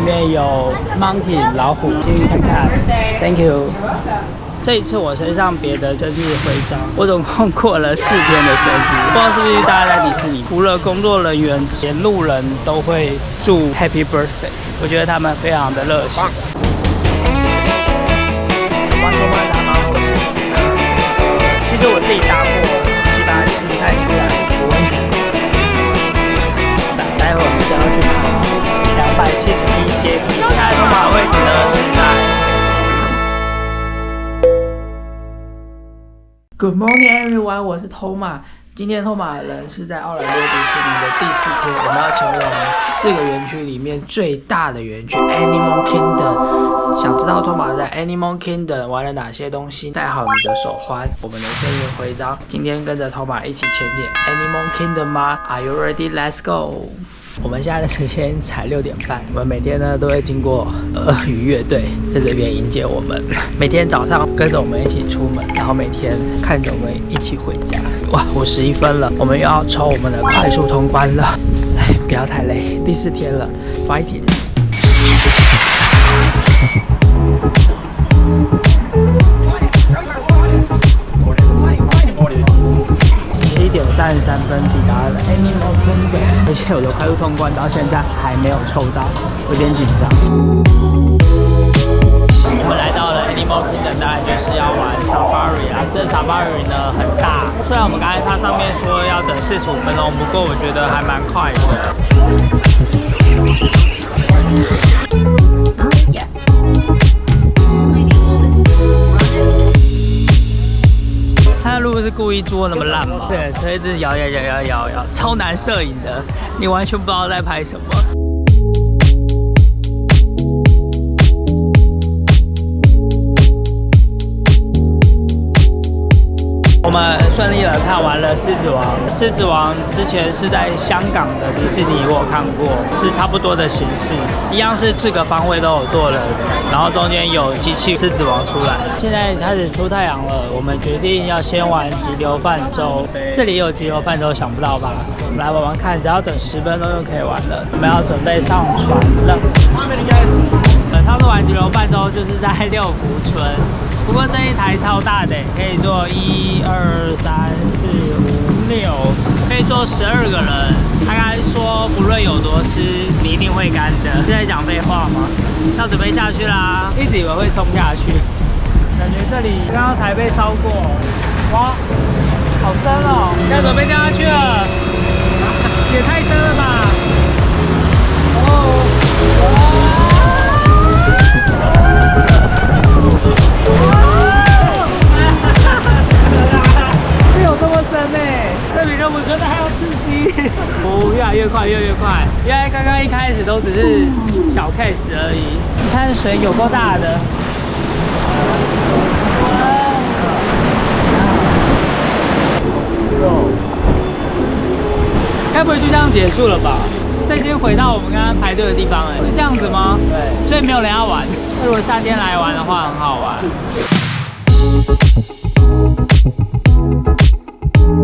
面有 monkey 老虎，进去看看。Thank you。这一次我身上别的生日徽章，我总共过了4天的生日。不知道是不是大家在迪士尼，除了工作人员，连路人都会祝 Happy Birthday， 我觉得他们非常的热情。其实我自己搭过，基本上吃不太出来，我完全。待会我们就要去爬271阶梯，现在通马的位置呢是在。Good morning, everyone！ 我是 Toma。今天 Toma 的人是在奥兰多迪士尼的第4天，我们要前往4个园区里面最大的园区 Animal Kingdom。想知道 Toma 在 Animal Kingdom 玩了哪些东西？戴好你的手环，我们的生日徽章。今天跟着 Toma 一起前进 Animal Kingdom 吗 ？Are you ready? Let's go！我们现在的时间才6点半，我们每天呢都会经过鳄鱼乐队在这边迎接我们，每天早上跟着我们一起出门，然后每天看着我们一起回家。哇，51分了，我们又要抽我们的快速通关了。哎，不要太累，第4天了 ，fighting！ 11点33分抵达了 Animal Kingdom， 而且我的快速通关到现在还没有抽到，有点紧张。我们来到了 Animal Kingdom， 当然就是要玩 Safari 啦。这 Safari 呢很大，虽然我们刚才它上面说要等45分钟，不过我觉得还蛮快的。他的路是故意做那么烂吗？对，所以一直摇，超难摄影的，你完全不知道在拍什么。我们顺利的看完了《狮子王》。《狮子王》之前是在香港的迪士尼，我有看过，是差不多的形式，一样是4个方位都有做人，然后中间有机器狮子王出来。现在开始出太阳了，我们决定要先玩急流泛舟。这里有急流泛舟，想不到吧？我们来玩玩看，只要等10分钟就可以玩了。我们要准备上船了。上次玩急流泛舟就是在六福村。不过这一台超大的，可以坐1、2、3、4、5、6，可以坐12个人。他刚才说不论有多湿，你一定会干的。是在讲废话吗？要准备下去啦！一直以为会冲下去，感觉这里刚刚才被烧过。哇，好深哦！要准备掉下去了，也太深了吧！这有这么深呢？这比热舞真的还要刺激！哦，越来越快，越来越快。原来刚刚一开始都只是小 case 而已。你看水有够大的。该不会就这样结束了吧？再先回到我们刚刚排队的地方，是这样子吗？对，所以没有人要玩。那如果夏天来玩的话，很好玩。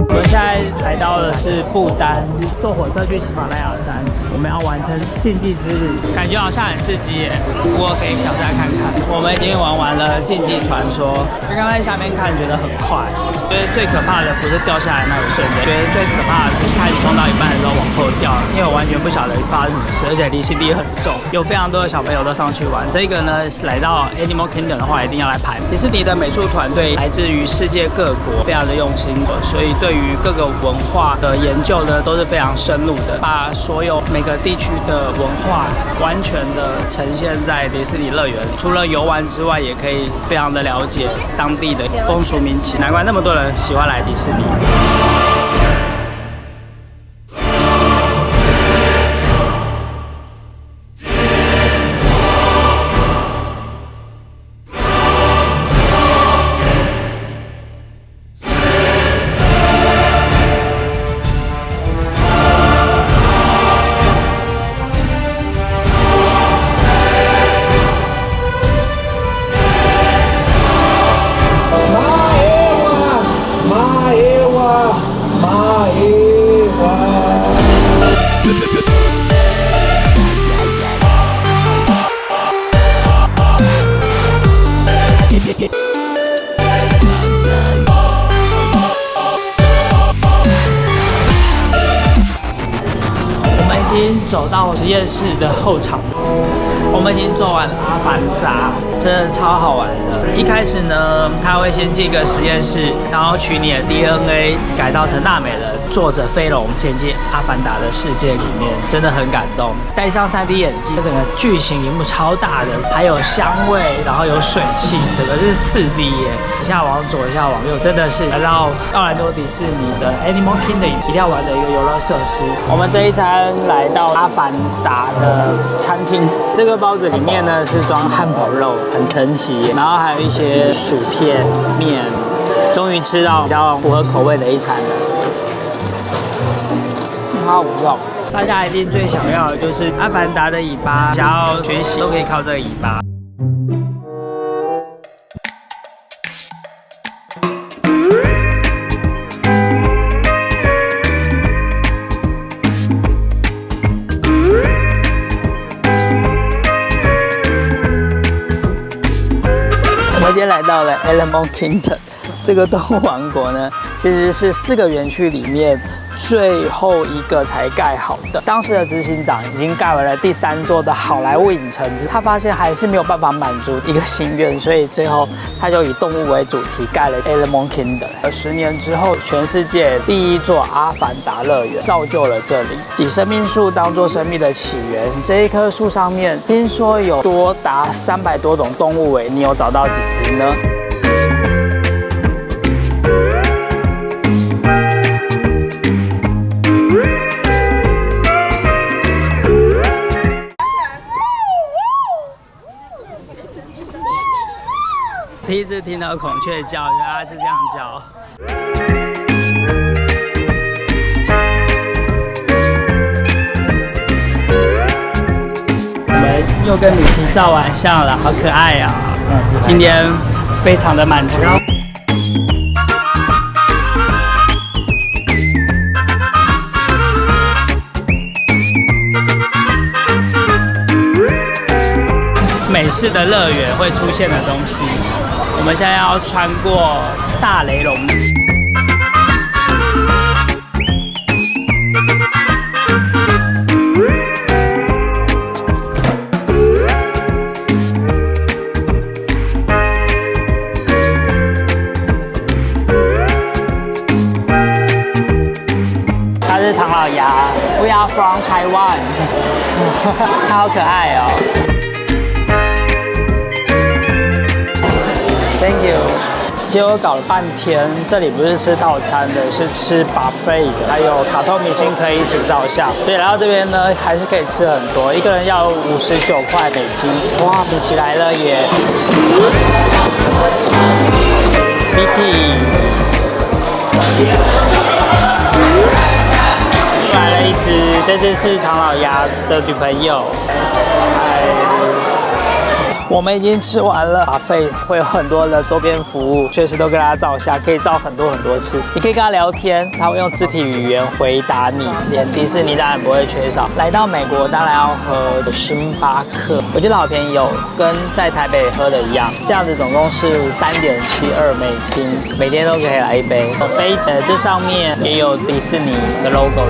我们现在来到的是不丹，坐火车去喜马拉雅山，我们要完成竞技之旅，感觉好像很刺激耶，不过可以挑战看看。我们已经玩完了竞技传说，刚刚在下面看觉得很快，觉得最可怕的不是掉下来那一瞬间，觉得最可怕的是开始冲到一半的时候往后掉，因为我完全不晓得发生什么事，而且离心力很重，有非常多的小朋友都上去玩。这个呢，来到 Animal Kingdom 的话，一定要来排。迪士尼的美术团队来自于世界各国，非常的用心的，所以对于各个文化的研究呢都是非常深入的，把所有每个地区的文化完全的呈现在迪士尼乐园里。除了游玩之外，也可以非常的了解当地的风俗民情，难怪那么多人喜欢来迪士尼。走到实验室的后场。我们已经做完了阿凡达，真的超好玩的。一开始呢，他会先进个实验室，然后取你的 DNA 改造成纳美人，坐着飞龙前进阿凡达的世界里面，真的很感动。戴上 3D 眼镜，整个巨型荧幕超大的，还有香味，然后有水汽，整个是4D 耶。一下往左，一下往右，真的是来到奥兰多迪士尼的 Animal Kingdom 一定要玩的一个游乐设施。我们这一餐来到阿凡达的餐厅，这个包子里面呢是装汉堡肉，很神奇，然后还有一些薯片、面，终于吃到比较符合口味的一餐了。好不错，大家一定最想要的就是阿凡达的尾巴，想要学习都可以靠这个尾巴。我们今天来到了 Animal Kingdom 这个动物王国呢，其实是4个园区里面最后一个才盖好的。当时的执行长已经盖完了第3座的好莱坞影城，他发现还是没有办法满足一个心愿，所以最后他就以动物为主题盖了 Animal Kingdom。10年之后，全世界第1座阿凡达乐园造就了这里，以生命树当作生命的起源。这一棵树上面听说有多达300多种动物你有找到几只呢？第一次听到孔雀叫，原来是这样叫。我们又跟米奇照完相了，好可爱呀！今天非常的满足。美式的乐园会出现的东西，我们现在要穿过大雷龙。他是唐老鸭 ，We are from Taiwan 。他好可爱哦。Thank you。结果搞了半天，这里不是吃套餐的，是吃 buffet 的，还有卡通明星可以一起照相。所以来到这边呢，还是可以吃很多，一个人要59块美金。哇，米奇来了耶 ！Mickey， 来了一只，这就是唐老鸭的女朋友。我们已经吃完了，buffet会有很多的周边服务，随时都跟大家照相，可以照很多次。你可以跟他聊天，他会用肢体语言回答你，连迪士尼当然不会缺少。来到美国当然要喝星巴克，我觉得好便宜哦，跟在台北喝的一样。这样子总共是3.72美金，每天都可以来一杯。杯子这上面也有迪士尼的 logo。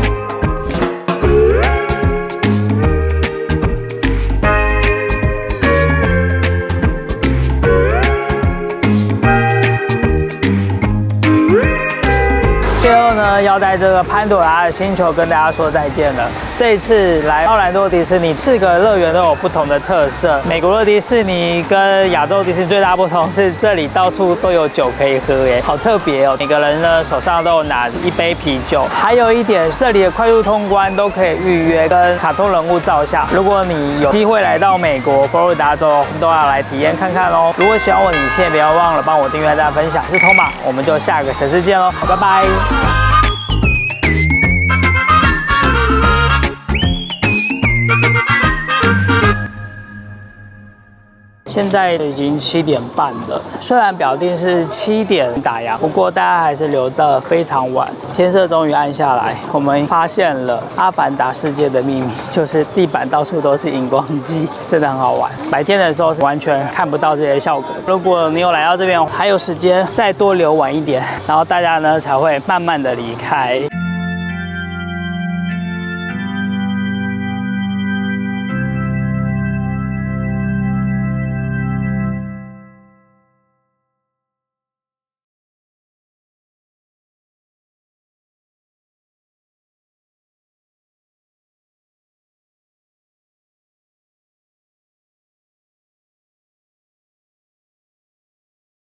最后呢，要在这个潘朵拉的星球跟大家说再见了。这一次来奥兰多迪士尼，4个乐园都有不同的特色。美国的迪士尼跟亚洲迪士尼最大不同是，这里到处都有酒可以喝，好特别哦。每个人呢手上都有拿一杯啤酒。还有一点，这里的快速通关都可以预约，跟卡通人物照相。如果你有机会来到美国佛罗里达州，都要来体验看看哦。如果喜欢我的影片，不要忘了帮我订阅、大家分享。我是托马，我们就下个城市见喽，拜拜。现在已经7点半了，虽然表定是7点打烊，不过大家还是留得非常晚。天色终于暗下来，我们发现了阿凡达世界的秘密，就是地板到处都是荧光剂，真的很好玩。白天的时候是完全看不到这些效果。如果你有来到这边，还有时间再多留晚一点，然后大家呢才会慢慢的离开。